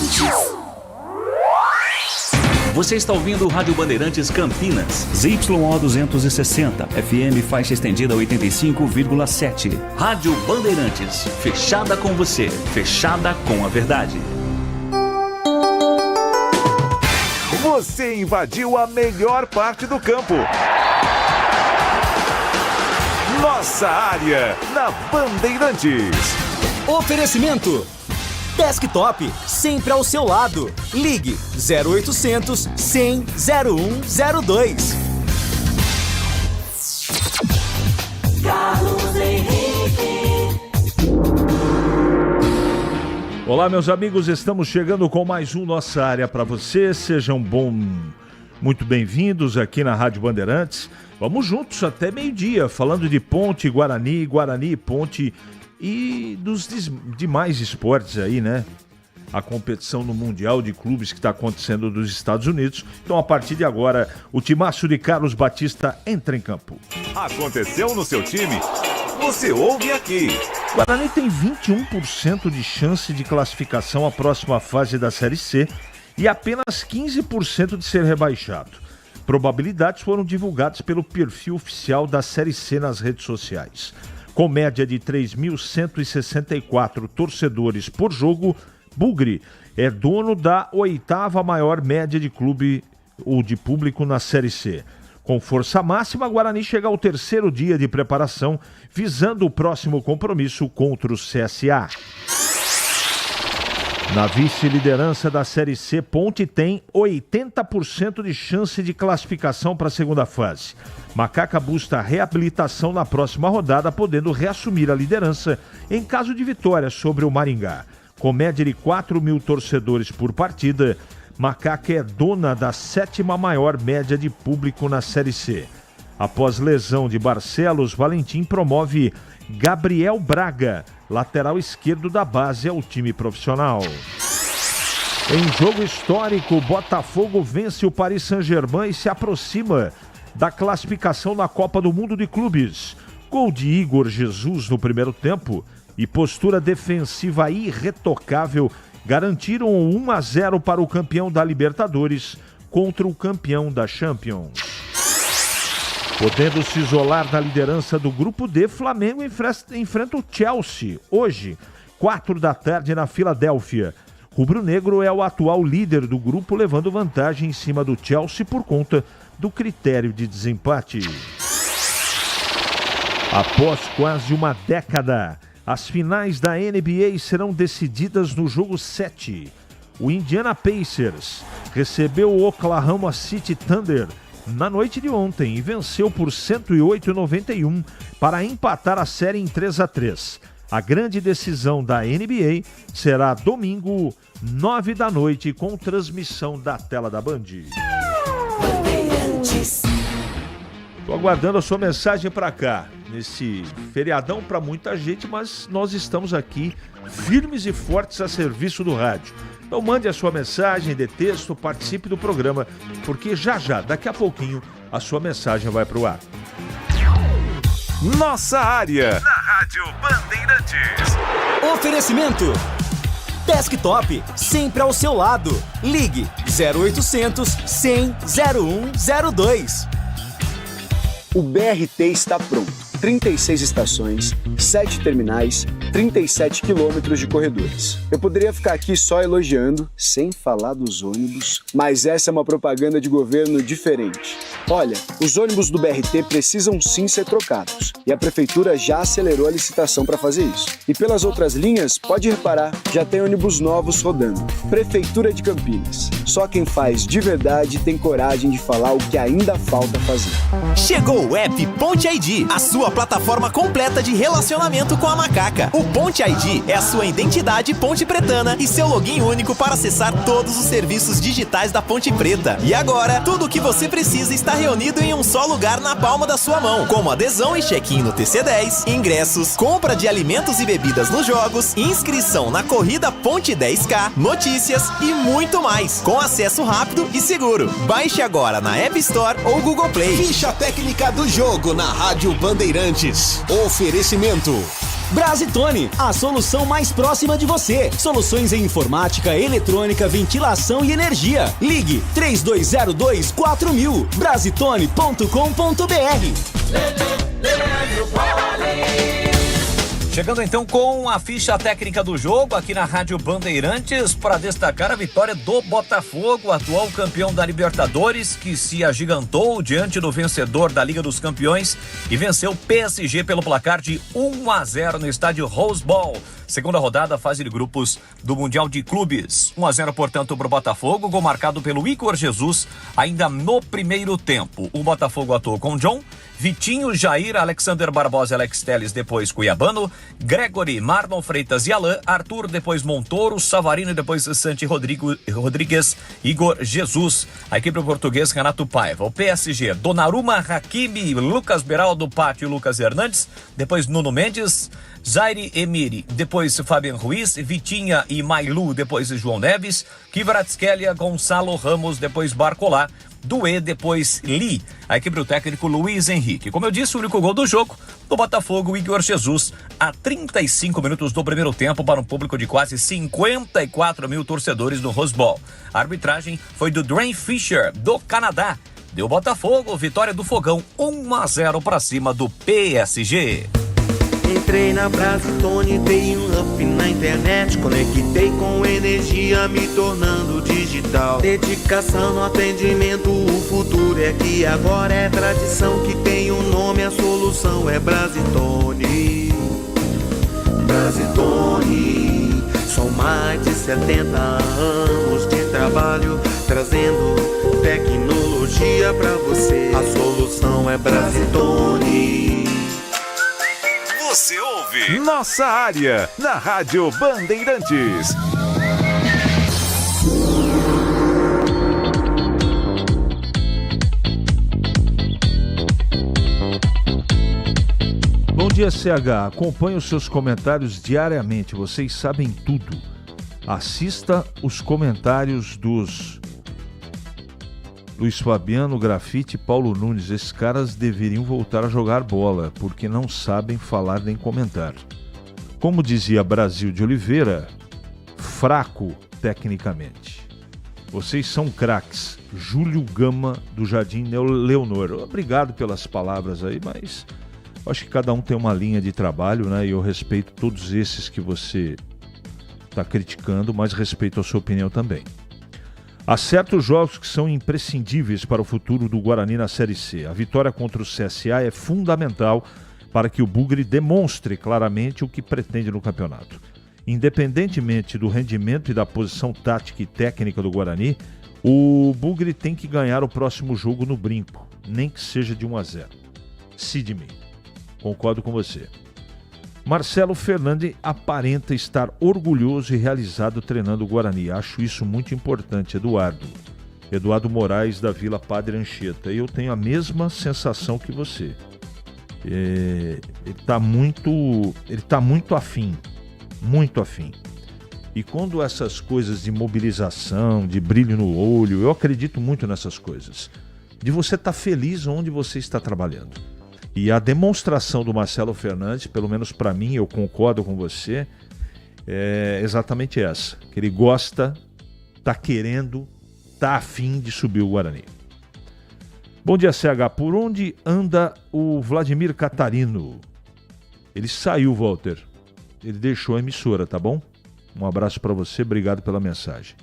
Bandeirantes. Você está ouvindo o Rádio Bandeirantes Campinas. ZYO 260, FM faixa estendida 85,7. Rádio Bandeirantes, fechada com você, fechada com a verdade. Você invadiu a melhor parte do campo. Nossa área, na Bandeirantes. Oferecimento Desktop, sempre ao seu lado. Ligue 0800 100 0102. Carlos Henrique. Olá, meus amigos, estamos chegando com mais um Nossa Área para você. Sejam muito bem-vindos aqui na Rádio Bandeirantes. Vamos juntos até meio-dia, falando de Ponte, Guarani e Ponte e dos demais esportes aí, né? A competição no Mundial de Clubes que está acontecendo nos Estados Unidos. Então, a partir de agora, o timaço de Carlos Batista entra em campo. Aconteceu no seu time? Você ouve aqui. Guarani tem 21% de chance de classificação à próxima fase da Série C e apenas 15% de ser rebaixado. Probabilidades foram divulgadas pelo perfil oficial da Série C nas redes sociais. Com média de 3.164 torcedores por jogo, Bugre é dono da 8ª maior média de clube ou de público na Série C. Com força máxima, Guarani chega ao 3º dia de preparação, visando o próximo compromisso contra o CSA. Na vice-liderança da Série C, Ponte tem 80% de chance de classificação para a segunda fase. Macaca busca reabilitação na próxima rodada, podendo reassumir a liderança em caso de vitória sobre o Maringá. Com média de 4.000 torcedores por partida, Macaca é dona da 7ª maior média de público na Série C. Após lesão de Barcelos, Valentim promove Gabriel Braga, lateral esquerdo da base, ao time profissional. Em jogo histórico, Botafogo vence o Paris Saint-Germain e se aproxima da classificação na Copa do Mundo de Clubes. Gol de Igor Jesus no primeiro tempo e postura defensiva irretocável garantiram 1-0 para o campeão da Libertadores contra o campeão da Champions. Podendo se isolar na liderança do Grupo D, Flamengo enfrenta o Chelsea hoje, 16h na Filadélfia. Rubro-negro é o atual líder do grupo, levando vantagem em cima do Chelsea por conta do critério de desempate. Após quase uma década, as finais da NBA serão decididas no jogo 7. O Indiana Pacers recebeu o Oklahoma City Thunder na noite de ontem e venceu por 108-91 para empatar a série em 3-3. A grande decisão da NBA será domingo, 9 da noite, com transmissão da tela da Band. Estou aguardando a sua mensagem para cá, nesse feriadão para muita gente, mas nós estamos aqui firmes e fortes a serviço do rádio. Então mande a sua mensagem de texto, participe do programa, porque já, daqui a pouquinho, a sua mensagem vai para o ar. Nossa área, na Rádio Bandeirantes. Oferecimento Desktop, sempre ao seu lado. Ligue 0800 100 0102. O BRT está pronto. 36 estações, 7 terminais, 37 quilômetros de corredores. Eu poderia ficar aqui só elogiando, sem falar dos ônibus, mas essa é uma propaganda de governo diferente. Olha, os ônibus do BRT precisam sim ser trocados, e a prefeitura já acelerou a licitação para fazer isso. E pelas outras linhas, pode reparar, já tem ônibus novos rodando. Prefeitura de Campinas. Só quem faz de verdade tem coragem de falar o que ainda falta fazer. Chegou o app Ponte ID, a sua plataforma completa de relacionamento com a Macaca. O Ponte ID é a sua identidade ponte pretana e seu login único para acessar todos os serviços digitais da Ponte Preta. E agora, tudo o que você precisa está reunido em um só lugar na palma da sua mão, como adesão e check-in no TC10, ingressos, compra de alimentos e bebidas nos jogos, inscrição na corrida Ponte 10K, notícias e muito mais, com acesso rápido e seguro. Baixe agora na App Store ou Google Play. Ficha técnica do jogo na Rádio Bandeirantes. Oferecimento Brasitone, a solução mais próxima de você. Soluções em informática, eletrônica, ventilação e energia. Ligue 3202-4000. Brasitone.com.br. Chegando então com a ficha técnica do jogo aqui na Rádio Bandeirantes para destacar a vitória do Botafogo, atual campeão da Libertadores, que se agigantou diante do vencedor da Liga dos Campeões e venceu o PSG pelo placar de 1-0 no estádio Rose Bowl. Segunda rodada, fase de grupos do Mundial de Clubes. 1-0, portanto, para o Botafogo, gol marcado pelo Igor Jesus ainda no primeiro tempo. O Botafogo atuou com John, Vitinho, Jair, Alexander Barbosa, Alex Telles, depois Cuiabano, Gregory, Marlon Freitas e Alain, Arthur, depois Montoro, Savarino e depois Santi Rodrigues, Igor Jesus. A equipe portuguesa, Renato Paiva. O PSG, Donnarumma, Hakimi, Lucas Beraldo, Pátio e Lucas Hernandes, depois Nuno Mendes, Zaire Emiri, depois Fabian Ruiz, Vitinha e Mailu, depois João Neves, Kvaratskhelia, Gonçalo Ramos, depois Barcolá, Doué, depois Lee. A equipe do técnico Luiz Henrique. Como eu disse, o único gol do jogo do Botafogo, Igor Jesus, a 35 minutos do primeiro tempo para um público de quase 54 mil torcedores no Rose Bowl. A arbitragem foi do Dwayne Fisher, do Canadá. Deu Botafogo, vitória do Fogão, 1-0 para cima do PSG. Entrei na Brasitone, dei um up na internet, conectei com energia, me tornando digital. Dedicação no atendimento, o futuro é que agora é tradição, que tem um nome, a solução é Brasitone. Brasitone, são mais de 70 anos de trabalho, trazendo tecnologia pra você. A solução é Brasitone. Você ouve Nossa Área, na Rádio Bandeirantes. Bom dia, CH. Acompanho os seus comentários diariamente. Vocês sabem tudo. Assista os comentários dos Luiz Fabiano, Grafite e Paulo Nunes. Esses caras deveriam voltar a jogar bola, porque não sabem falar nem comentar. Como dizia Brasil de Oliveira, fraco tecnicamente. Vocês são craques. Júlio Gama, do Jardim Leonor. Obrigado pelas palavras aí, mas acho que cada um tem uma linha de trabalho, né? E eu respeito todos esses que você está criticando, mas respeito a sua opinião também. Há certos jogos que são imprescindíveis para o futuro do Guarani na Série C. A vitória contra o CSA é fundamental para que o Bugre demonstre claramente o que pretende no campeonato. Independentemente do rendimento e da posição tática e técnica do Guarani, o Bugre tem que ganhar o próximo jogo no Brinco, nem que seja de 1-0. Sidney, concordo com você. Marcelo Fernandes aparenta estar orgulhoso e realizado treinando o Guarani. Acho isso muito importante, Eduardo. Eduardo Moraes, da Vila Padre Anchieta. Eu tenho a mesma sensação que você. Ele está muito afim. Muito afim. E quando essas coisas de mobilização, de brilho no olho, eu acredito muito nessas coisas. De você estar feliz onde você está trabalhando. E a demonstração do Marcelo Fernandes, pelo menos para mim, eu concordo com você, é exatamente essa. Que ele gosta, está querendo, está afim de subir o Guarani. Bom dia, CH. Por onde anda o Vladimir Catarino? Ele saiu, Walter. Ele deixou a emissora, tá bom? Um abraço para você, obrigado pela mensagem.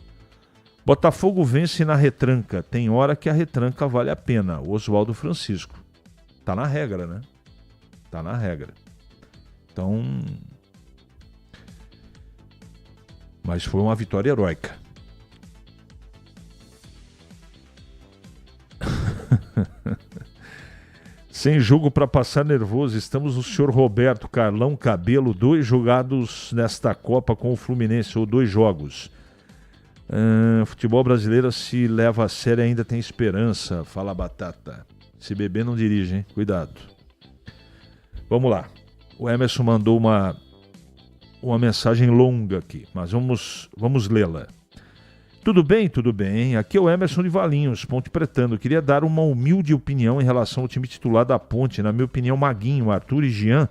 Botafogo vence na retranca. Tem hora que a retranca vale a pena. Oswaldo Francisco. Tá na regra, né? Tá na regra. Então... Mas foi uma vitória heróica. Sem jogo para passar nervoso, estamos no senhor Roberto, Carlão, Cabelo, 2 jogados nesta Copa com o Fluminense, ou 2 jogos. Futebol brasileiro se leva a sério ainda tem esperança, fala Batata. Se beber não dirige, hein? Cuidado. Vamos lá. O Emerson mandou uma mensagem longa aqui, mas vamos lê-la. Tudo bem? Tudo bem. Aqui é o Emerson de Valinhos, Ponte Pretano. Queria dar uma humilde opinião em relação ao time titular da Ponte. Na minha opinião, Maguinho, Arthur e Jean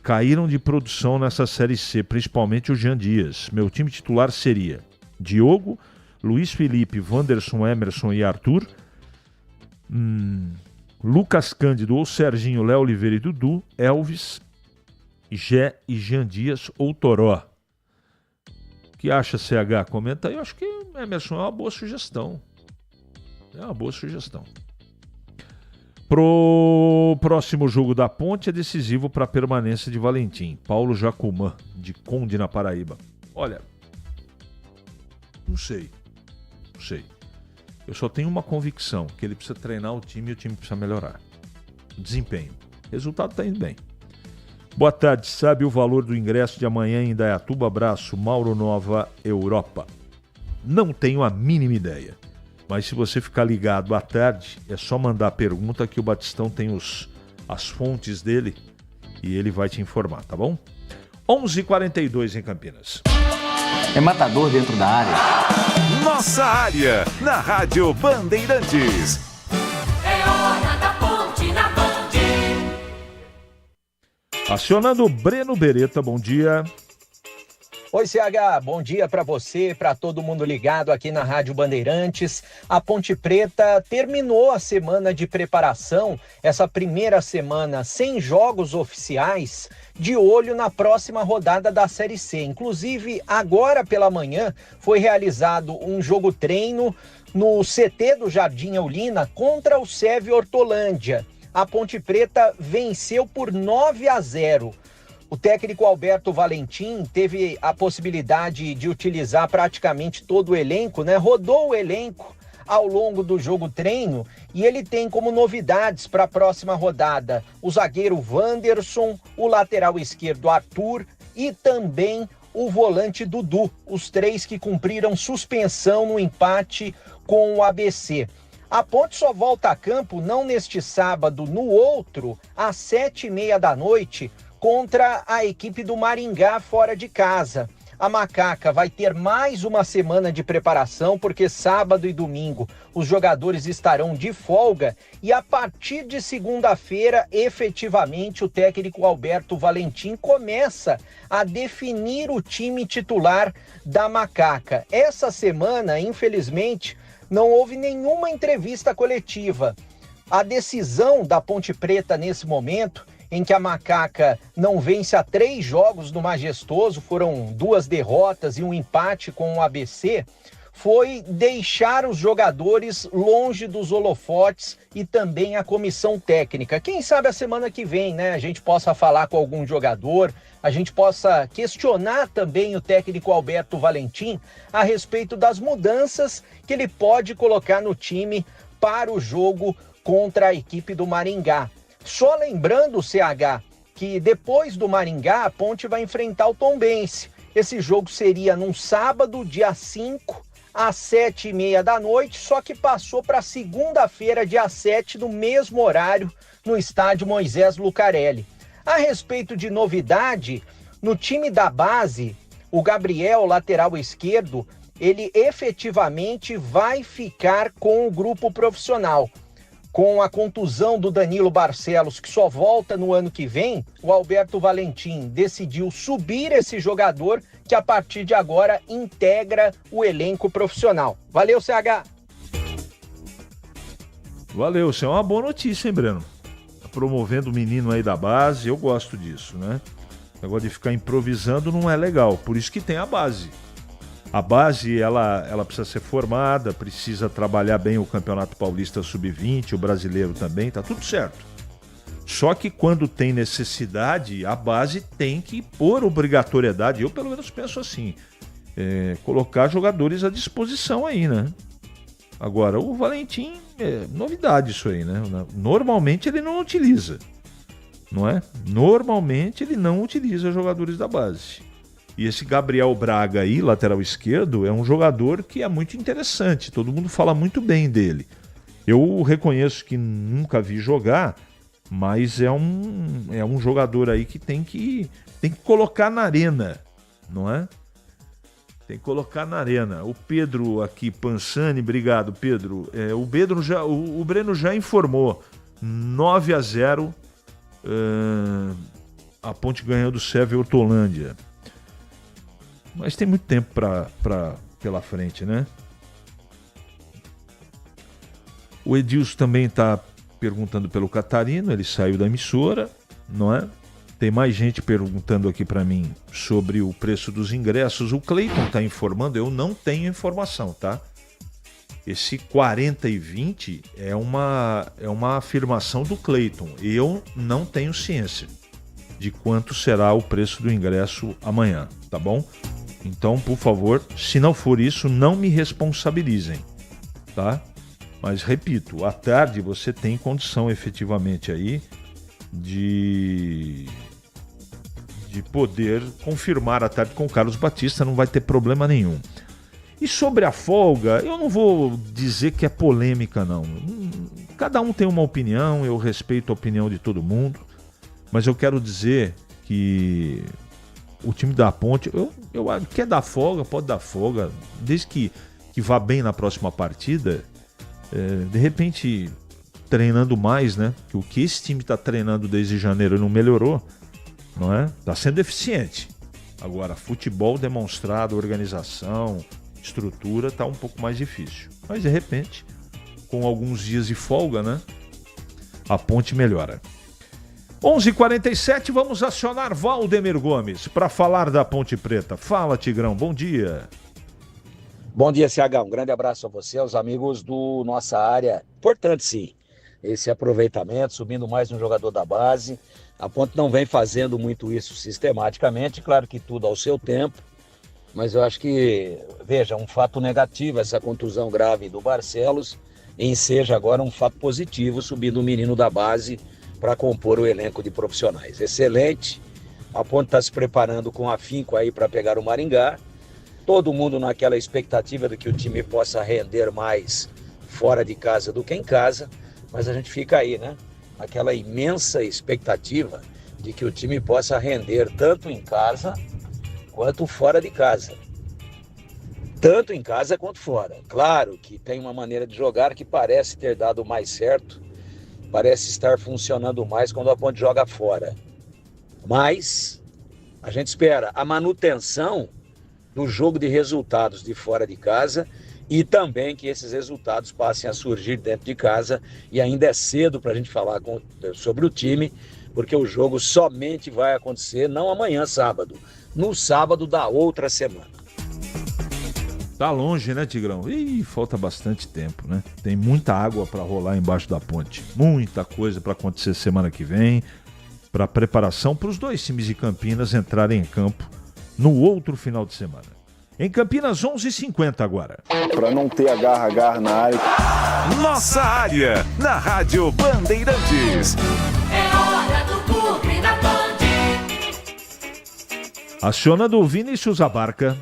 caíram de produção nessa Série C, principalmente o Jean Dias. Meu time titular seria Diogo, Luiz Felipe, Wanderson, Emerson e Arthur, Lucas Cândido ou Serginho, Léo Oliveira e Dudu, Elvis, Gé e Jean Dias ou Toró. O que acha, CH? Comenta aí. Eu acho que Emerson é uma boa sugestão. É uma boa sugestão. Pro próximo jogo da Ponte é decisivo para a permanência de Valentim. Paulo Jacumã, de Conde, na Paraíba. Olha, não sei. Eu só tenho uma convicção, que ele precisa treinar o time e o time precisa melhorar. Desempenho. Resultado está indo bem. Boa tarde, sabe o valor do ingresso de amanhã em Indaiatuba? Abraço, Mauro Nova Europa. Não tenho a mínima ideia. Mas se você ficar ligado à tarde, é só mandar a pergunta que o Batistão tem as fontes dele e ele vai te informar, tá bom? 11h42 em Campinas. É matador dentro da área. Nossa área, na Rádio Bandeirantes. É hora da Ponte na Band. Acionando o Breno Beretta, bom dia. Oi, CH, bom dia para você, para todo mundo ligado aqui na Rádio Bandeirantes. A Ponte Preta terminou a semana de preparação, essa primeira semana sem jogos oficiais, de olho na próxima rodada da Série C. Inclusive, agora pela manhã foi realizado um jogo treino no CT do Jardim Eulina contra o Seve Hortolândia. A Ponte Preta venceu por 9-0. O técnico Alberto Valentim teve a possibilidade de utilizar praticamente todo o elenco, né? Rodou o elenco ao longo do jogo treino e ele tem como novidades para a próxima rodada o zagueiro Wanderson, o lateral esquerdo Arthur e também o volante Dudu, os três que cumpriram suspensão no empate com o ABC. A Ponte só volta a campo não neste sábado, no outro, às 7h30 da noite, contra a equipe do Maringá fora de casa. A Macaca vai ter mais uma semana de preparação, porque sábado e domingo os jogadores estarão de folga e a partir de segunda-feira, efetivamente, o técnico Alberto Valentim começa a definir o time titular da Macaca. Essa semana, infelizmente, não houve nenhuma entrevista coletiva. A decisão da Ponte Preta nesse momento, em que a Macaca não vence há 3 jogos no Majestoso, foram 2 derrotas e um empate com o ABC, foi deixar os jogadores longe dos holofotes e também a comissão técnica. Quem sabe a semana que vem, né, a gente possa falar com algum jogador, a gente possa questionar também o técnico Alberto Valentim a respeito das mudanças que ele pode colocar no time para o jogo contra a equipe do Maringá. Só lembrando, CH, que depois do Maringá, a Ponte vai enfrentar o Tombense. Esse jogo seria num sábado, dia 5, às 7h30 da noite, só que passou para segunda-feira, dia 7, no mesmo horário, no estádio Moisés Lucarelli. A respeito de novidade, no time da base, o Gabriel, lateral esquerdo, ele efetivamente vai ficar com o grupo profissional. Com a contusão do Danilo Barcelos, que só volta no ano que vem, o Alberto Valentim decidiu subir esse jogador que a partir de agora integra o elenco profissional. Valeu, CH! Valeu, isso é uma boa notícia, hein, Breno? Promovendo o menino aí da base, eu gosto disso, né? O negócio de ficar improvisando não é legal, por isso que tem a base. A base, ela precisa ser formada, precisa trabalhar bem o Campeonato Paulista Sub-20, o brasileiro também, tá tudo certo. Só que quando tem necessidade, a base tem que, por obrigatoriedade, eu pelo menos penso assim, colocar jogadores à disposição aí, né? Agora, o Valentim, novidade isso aí, né? Normalmente ele não utiliza, não é? Normalmente ele não utiliza jogadores da base. E esse Gabriel Braga aí, lateral esquerdo, é um jogador que é muito interessante. Todo mundo fala muito bem dele. Eu reconheço que nunca vi jogar, mas é um jogador aí que tem que colocar na arena, não é? Tem que colocar na arena. O Pedro aqui, Pansani, obrigado, Pedro. O Breno já informou. 9-0 a Ponte ganhou do Sérvia Hortolândia. Mas tem muito tempo pela frente, né? O Edilson também está perguntando pelo Catarino, ele saiu da emissora, não é? Tem mais gente perguntando aqui para mim sobre o preço dos ingressos. O Cleiton está informando, eu não tenho informação, tá? Esse 40 e 20 é uma afirmação do Cleiton. Eu não tenho ciência de quanto será o preço do ingresso amanhã, tá bom? Então, por favor, se não for isso, não me responsabilizem, tá? Mas, repito, à tarde você tem condição efetivamente aí de poder confirmar à tarde com o Carlos Batista, não vai ter problema nenhum. E sobre a folga, eu não vou dizer que é polêmica, não. Cada um tem uma opinião, eu respeito a opinião de todo mundo, mas eu quero dizer que o time da Ponte, eu quer dar folga, pode dar folga, desde que vá bem na próxima partida, de repente treinando mais, né? Que o que esse time está treinando desde janeiro não melhorou, não é? Está sendo eficiente. Agora, futebol demonstrado, organização, estrutura, está um pouco mais difícil. Mas, de repente, com alguns dias de folga, né? A Ponte melhora. 11h47, vamos acionar Valdemir Gomes para falar da Ponte Preta. Fala, Tigrão, bom dia. Bom dia, CH. Um grande abraço a você, aos amigos do Nossa Área. Importante, sim, esse aproveitamento, subindo mais um jogador da base. A Ponte não vem fazendo muito isso sistematicamente, claro que tudo ao seu tempo, mas eu acho que, veja, um fato negativo essa contusão grave do Barcelos, em seja agora um fato positivo, subindo o menino da base para compor o elenco de profissionais. Excelente, a Ponte está se preparando com afinco aí para pegar o Maringá, todo mundo naquela expectativa de que o time possa render mais fora de casa do que em casa, mas a gente fica aí, né? Aquela imensa expectativa de que o time possa render tanto em casa quanto fora de casa. Tanto em casa quanto fora. Claro que tem uma maneira de jogar que parece ter dado mais certo, parece estar funcionando mais quando a Ponte joga fora. Mas a gente espera a manutenção do jogo de resultados de fora de casa e também que esses resultados passem a surgir dentro de casa, e ainda é cedo para a gente falar sobre o time, porque o jogo somente vai acontecer não amanhã, sábado, no sábado da outra semana. Tá longe, né, Tigrão? Ih, falta bastante tempo, né? Tem muita água para rolar embaixo da ponte, muita coisa para acontecer semana que vem, para preparação para os dois times de Campinas entrarem em campo no outro final de semana. Em Campinas, 11h50 agora. Para não ter agarra na área. Nossa Área, na Rádio Bandeirantes. É hora do Bugre da Band. Acionando o Vinícius Abarca.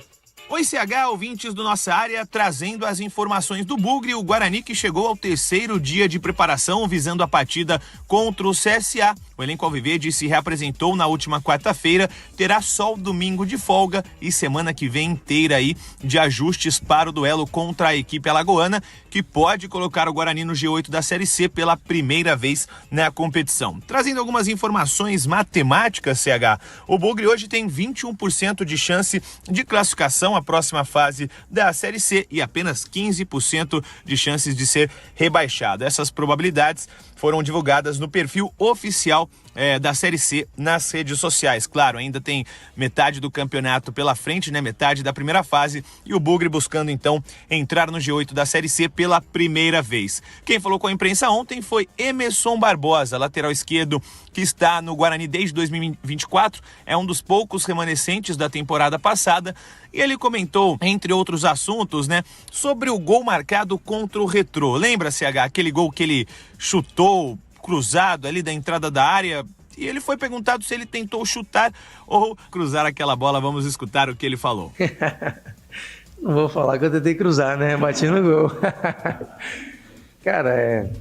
Oi, CH, ouvintes do Nossa Área, trazendo as informações do Bugre. O Guarani que chegou ao terceiro dia de preparação visando a partida contra o CSA. O elenco alviverde se reapresentou na última quarta-feira, terá só o domingo de folga e semana que vem inteira aí de ajustes para o duelo contra a equipe alagoana, que pode colocar o Guarani no G8 da Série C pela primeira vez na competição. Trazendo algumas informações matemáticas, CH, o Bugre hoje tem 21% de chance de classificação à próxima fase da Série C e apenas 15% de chances de ser rebaixado. Essas probabilidades foram divulgadas no perfil oficial da Série C nas redes sociais. Claro, ainda tem metade do campeonato pela frente, né? Metade da primeira fase, e o Bugre buscando então entrar no G8 da Série C pela primeira vez. Quem falou com a imprensa ontem foi Emerson Barbosa, lateral esquerdo que está no Guarani desde 2024, é um dos poucos remanescentes da temporada passada, e ele comentou, entre outros assuntos, né, sobre o gol marcado contra o Retrô. Lembra, CH, aquele gol que ele chutou cruzado ali da entrada da área, e ele foi perguntado se ele tentou chutar ou cruzar aquela bola. Vamos escutar o que ele falou. Não vou falar que eu tentei cruzar, né? Bati no gol. Cara,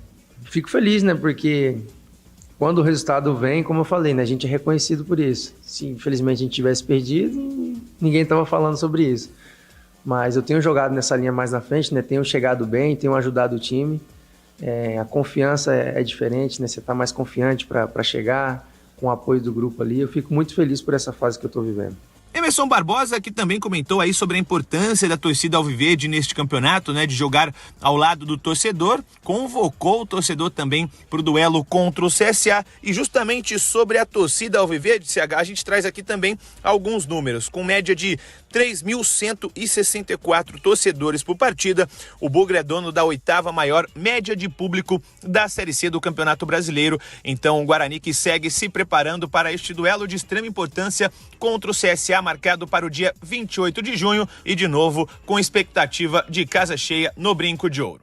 fico feliz, né? Porque quando o resultado vem, como eu falei, né? A gente é reconhecido por isso. Se infelizmente a gente tivesse perdido, ninguém estava falando sobre isso. Mas eu tenho jogado nessa linha mais na frente, né? Tenho chegado bem, tenho ajudado o time. A confiança é diferente, né? Você está mais confiante para chegar, com o apoio do grupo ali. Eu fico muito feliz por essa fase que eu estou vivendo. Emerson Barbosa, que também comentou aí sobre a importância da torcida alviverde neste campeonato, né, de jogar ao lado do torcedor, convocou o torcedor também para o duelo contra o CSA. E justamente sobre a torcida alviverde, CH, a gente traz aqui também alguns números. Com média de 3.164 torcedores por partida, o Bugre é dono da 8ª maior média de público da Série C do Campeonato Brasileiro. Então o Guarani que segue se preparando para este duelo de extrema importância contra o CSA, marcado para o dia 28 de junho e de novo com expectativa de casa cheia no Brinco de Ouro.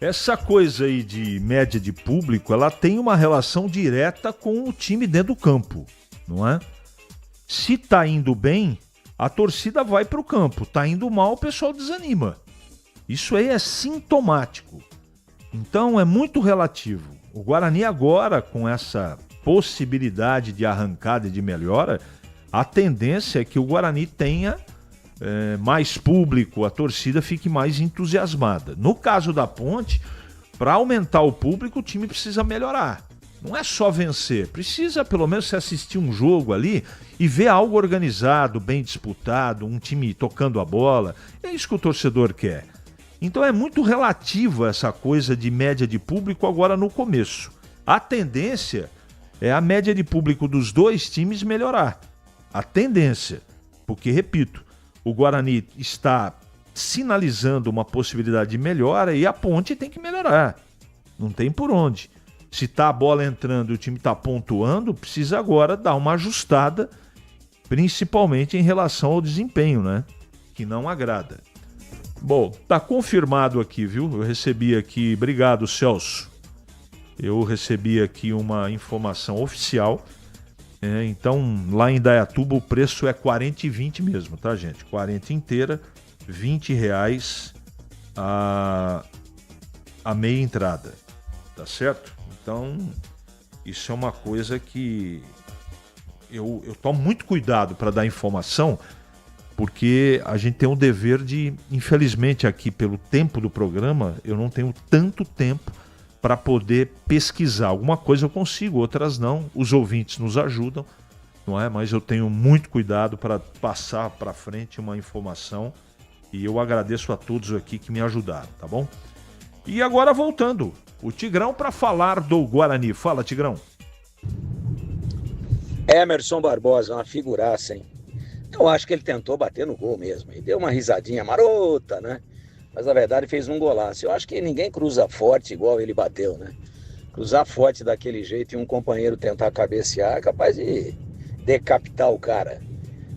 Essa coisa aí de média de público, ela tem uma relação direta com o time dentro do campo, não é? Se tá indo bem, a torcida vai pro campo. Tá indo mal, o pessoal desanima. Isso aí é sintomático. Então é muito relativo. O Guarani agora, com essa possibilidade de arrancada e de melhora, a tendência é que o Guarani tenha mais público, a torcida fique mais entusiasmada. No caso da Ponte, para aumentar o público, o time precisa melhorar. Não é só vencer, precisa pelo menos se assistir um jogo ali e ver algo organizado, bem disputado, um time tocando a bola. É isso que o torcedor quer. Então é muito relativo essa coisa de média de público agora no começo. A tendência é a média de público dos dois times melhorar. A tendência, porque, repito, o Guarani está sinalizando uma possibilidade de melhora e a Ponte tem que melhorar. Não tem por onde. Se tá a bola entrando e o time está pontuando, precisa agora dar uma ajustada, principalmente em relação ao desempenho, né? Que não agrada. Bom, tá confirmado aqui, viu? Eu recebi aqui, obrigado, Celso. Eu recebi aqui uma informação oficial. Então, lá em Indaiatuba o preço é 40,20 mesmo, tá, gente? 40 inteira, R$20 a meia entrada, tá certo? Então, isso é uma coisa que eu tomo muito cuidado para dar informação, porque a gente tem um dever de, infelizmente aqui pelo tempo do programa, eu não tenho tanto tempo para poder pesquisar. Alguma coisa eu consigo, outras não. Os ouvintes nos ajudam, não é? Mas eu tenho muito cuidado para passar para frente uma informação e eu agradeço a todos aqui que me ajudaram, tá bom? E agora voltando, o Tigrão para falar do Guarani. Fala, Tigrão. Emerson Barbosa, uma figuraça, hein? Eu acho que ele tentou bater no gol mesmo. E deu uma risadinha marota, né? Mas na verdade fez um golaço. Eu acho que ninguém cruza forte igual ele bateu, né? Cruzar forte daquele jeito e um companheiro tentar cabecear é capaz de decapitar o cara.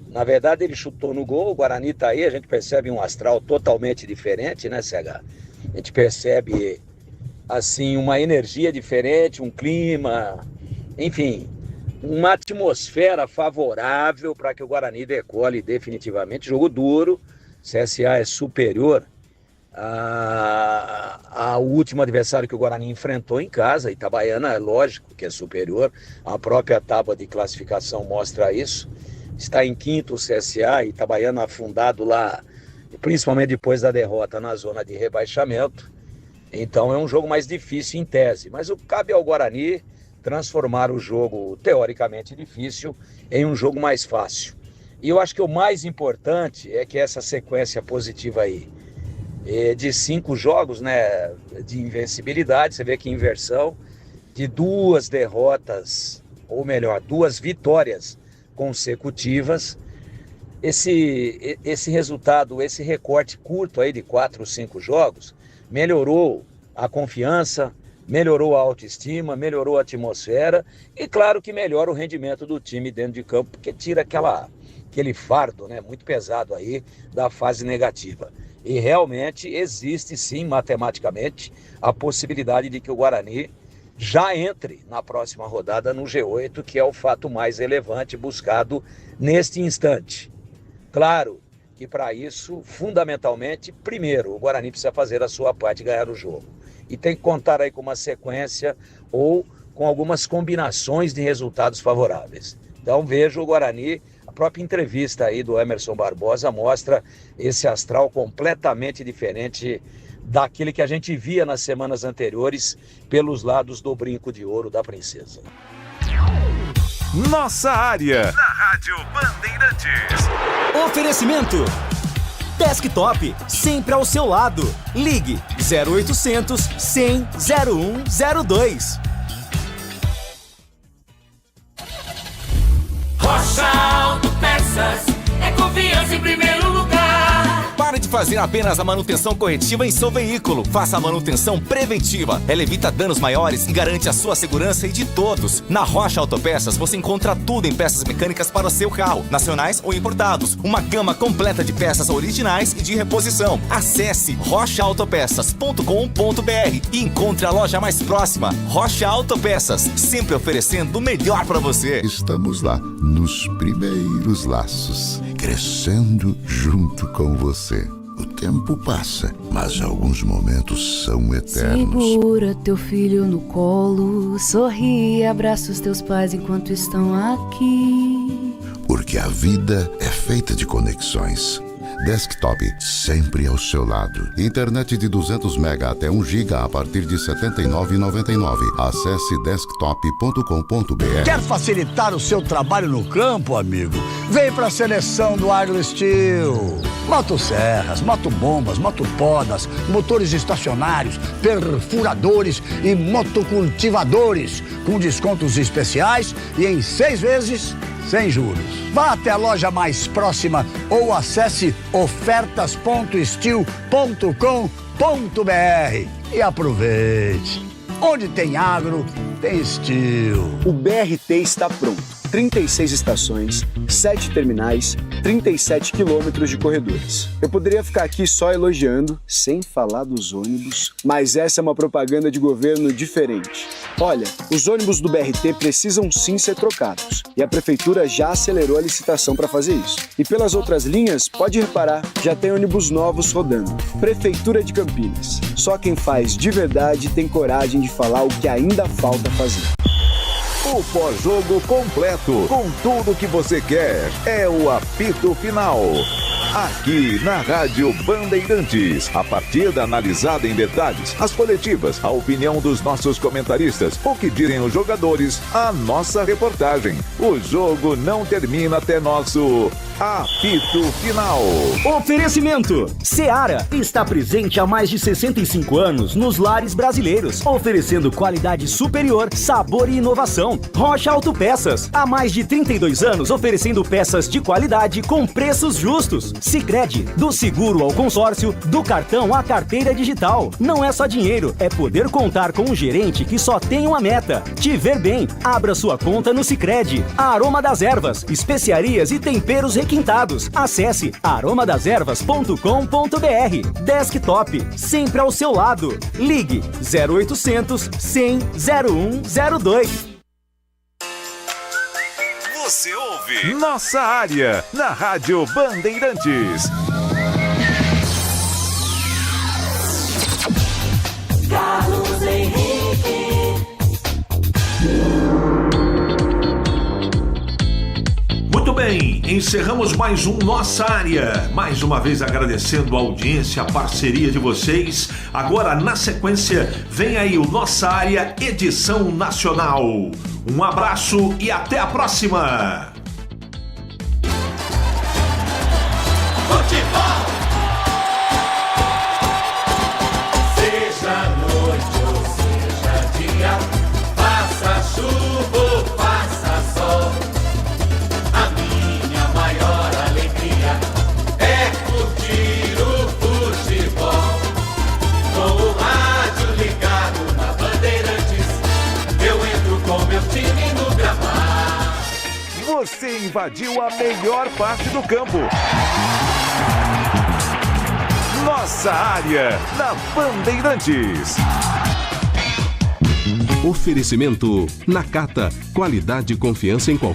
Na verdade ele chutou no gol, o Guarani tá aí, a gente percebe um astral totalmente diferente, né, CH? A gente percebe, assim, uma energia diferente, um clima, enfim, uma atmosfera favorável para que o Guarani decole definitivamente. Jogo duro, CSA é superior ao último adversário que o Guarani enfrentou em casa. Itabaiana é lógico que é superior, a própria tábua de classificação mostra isso. Está em quinto o CSA, Itabaiana afundado lá, principalmente depois da derrota na zona de rebaixamento. Então é um jogo mais difícil em tese, mas cabe ao Guarani transformar o jogo teoricamente difícil em um jogo mais fácil. E eu acho que o mais importante é que essa sequência positiva aí de 5 jogos, né, de invencibilidade, você vê que inversão de 2 derrotas, ou melhor, 2 vitórias consecutivas. Esse resultado, esse recorte curto aí de 4 ou 5 jogos melhorou a confiança, melhorou a autoestima, melhorou a atmosfera e claro que melhora o rendimento do time dentro de campo, porque tira aquele fardo, né, muito pesado aí da fase negativa. E realmente existe sim, matematicamente, a possibilidade de que o Guarani já entre na próxima rodada no G8, que é o fato mais relevante buscado neste instante. Claro que para isso, fundamentalmente, primeiro, o Guarani precisa fazer a sua parte e ganhar o jogo. E tem que contar aí com uma sequência ou com algumas combinações de resultados favoráveis. Então vejo o Guarani, a própria entrevista aí do Emerson Barbosa mostra esse astral completamente diferente daquele que a gente via nas semanas anteriores pelos lados do brinco de ouro da princesa. Nossa área, na Rádio Bandeirantes. Oferecimento Desktop, sempre ao seu lado. Ligue 0800 100 0102. Rocha Autopeças é confiança em primeiro lugar. Pare de fazer apenas a manutenção corretiva em seu veículo. Faça a manutenção preventiva. Ela evita danos maiores e garante a sua segurança e de todos. Na Rocha Autopeças você encontra tudo em peças mecânicas para o seu carro, nacionais ou importados. Uma gama completa de peças originais e de reposição. Acesse rochaautopeças.com.br e encontre a loja mais próxima. Rocha Autopeças, sempre oferecendo o melhor para você. Estamos lá, nos primeiros laços, crescendo junto com você. O tempo passa, mas alguns momentos são eternos. Segura teu filho no colo, sorri e abraça os teus pais enquanto estão aqui. Porque a vida é feita de conexões. Desktop, sempre ao seu lado. Internet de 200 MB até 1 GB a partir de R$ 79,99. Acesse desktop.com.br. Quer facilitar o seu trabalho no campo, amigo? Vem para a seleção do Agro Steel. Motosserras, motobombas, motopodas, motores estacionários, perfuradores e motocultivadores, com descontos especiais e em 6 vezes sem juros. Vá até a loja mais próxima ou acesse ofertas.steel.com.br e aproveite. Onde tem agro, tem Steel. O BRT está pronto. 36 estações, 7 terminais, 37 quilômetros de corredores. Eu poderia ficar aqui só elogiando, sem falar dos ônibus, mas essa é uma propaganda de governo diferente. Olha, os ônibus do BRT precisam sim ser trocados, e a prefeitura já acelerou a licitação para fazer isso. E pelas outras linhas, pode reparar, já tem ônibus novos rodando. Prefeitura de Campinas. Só quem faz de verdade tem coragem de falar o que ainda falta fazer. O pós-jogo completo, com tudo que você quer, é o apito final. Aqui na Rádio Bandeirantes, a partida analisada em detalhes, as coletivas, a opinião dos nossos comentaristas, o que dizem os jogadores, a nossa reportagem. O jogo não termina até nosso apito final. Oferecimento Seara está presente há mais de 65 anos nos lares brasileiros, oferecendo qualidade superior, sabor e inovação. Rocha Autopeças, há mais de 32 anos oferecendo peças de qualidade com preços justos. Sicredi, do seguro ao consórcio, do cartão à carteira digital. Não é só dinheiro, é poder contar com um gerente que só tem uma meta: te ver bem. Abra sua conta no Sicredi. Aroma das Ervas, especiarias e temperos requintados. Acesse aromadeservas.com.br. Desktop, sempre ao seu lado. Ligue 0800 100 0102. Você ouve Nossa Área, na Rádio Bandeirantes. Carlos Henrique. Muito bem, encerramos mais um Nossa Área. Mais uma vez agradecendo a audiência, a parceria de vocês. Agora, na sequência, vem aí o Nossa Área Edição Nacional. Um abraço e até a próxima! Futebol! Seja noite ou seja dia, faça chuva ou faça sol, a minha maior alegria é curtir o futebol. Com o rádio ligado na Bandeirantes, eu entro com meu time no gramado. Você invadiu a melhor parte do campo. Nossa Área, na Bandeirantes. Oferecimento Nakata, qualidade e confiança em qualquer